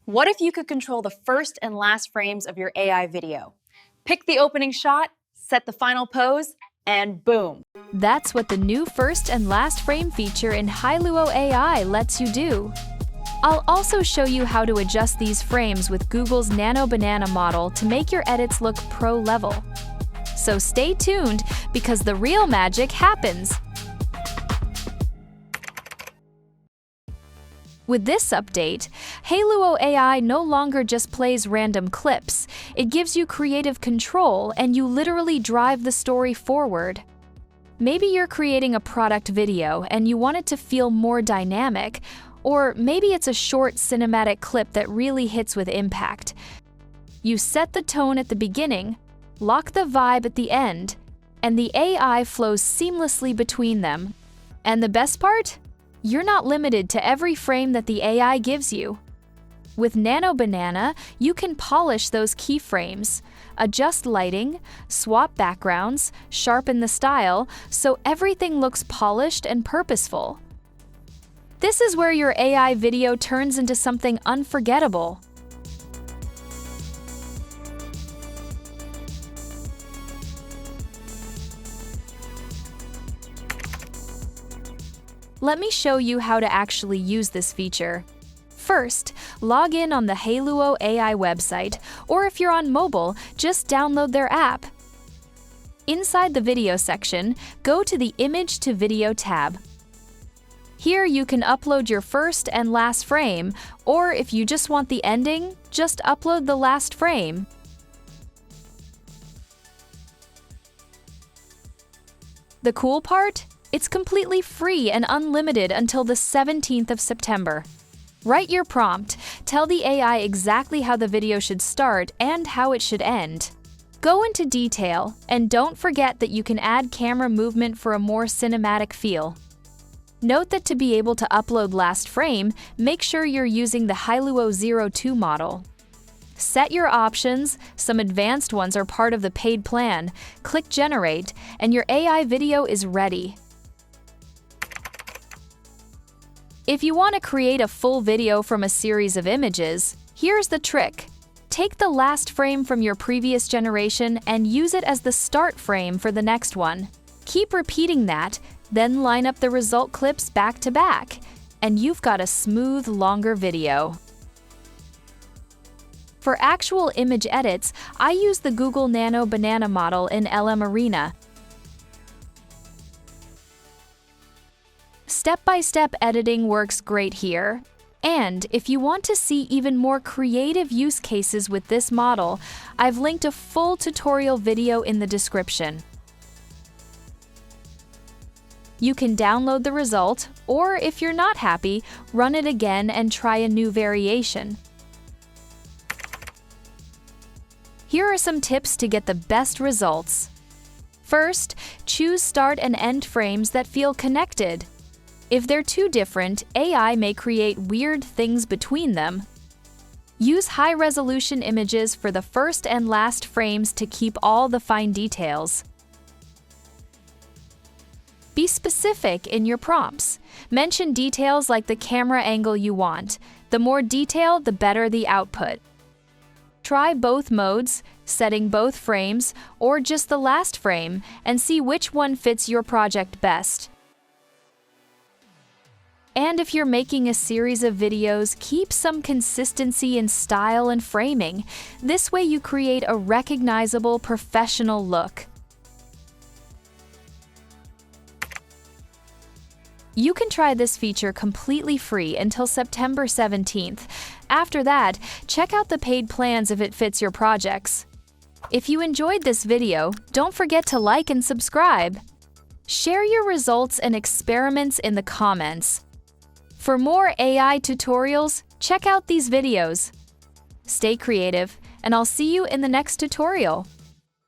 What if you could control the first and last frames of your AI video? Pick the opening shot, set the final pose, and boom! That's what the new first and last frame feature in Hailuo AI lets you do. I'll also show you how to adjust these frames with Google's Nano Banana model to make your edits look pro level. So stay tuned, because the real magic happens. With this update, Hailuo AI no longer just plays random clips. It gives you creative control, and you literally drive the story forward. Maybe you're creating a product video and you want it to feel more dynamic, or maybe it's a short cinematic clip that really hits with impact. You set the tone at the beginning, lock the vibe at the end, and the AI flows seamlessly between them. And the best part? You're not limited to every frame that the AI gives you. With Nano Banana, you can polish those keyframes, adjust lighting, swap backgrounds, sharpen the style, so everything looks polished and purposeful. This is where your AI video turns into something unforgettable. Let me show you how to actually use this feature. First, log in on the Hailuo AI website, or if you're on mobile, just download their app. Inside the video section, go to the Image to Video tab. Here you can upload your first and last frame, or if you just want the ending, just upload the last frame. The cool part? It's completely free and unlimited until the 17th of September. Write your prompt, tell the AI exactly how the video should start and how it should end. Go into detail, and don't forget that you can add camera movement for a more cinematic feel. Note that to be able to upload last frame, make sure you're using the Hailuo 02 model. Set your options, some advanced ones are part of the paid plan, click Generate, and your AI video is ready. If you want to create a full video from a series of images, here's the trick. Take the last frame from your previous generation and use it as the start frame for the next one. Keep repeating that, then line up the result clips back to back, and you've got a smooth, longer video. For actual image edits, I use the Google Nano Banana model in LM Arena. Step-by-step editing works great here. And if you want to see even more creative use cases with this model, I've linked a full tutorial video in the description. You can download the result, or if you're not happy, run it again and try a new variation. Here are some tips to get the best results. First, choose start and end frames that feel connected. If they're too different, AI may create weird things between them. Use high-resolution images for the first and last frames to keep all the fine details. Be specific in your prompts. Mention details like the camera angle you want. The more detail, the better the output. Try both modes, setting both frames, or just the last frame, and see which one fits your project best. And if you're making a series of videos, keep some consistency in style and framing. This way you create a recognizable, professional look. You can try this feature completely free until September 17th. After that, check out the paid plans if it fits your projects. If you enjoyed this video, don't forget to like and subscribe. Share your results and experiments in the comments. For more AI tutorials, check out these videos. Stay creative, and I'll see you in the next tutorial.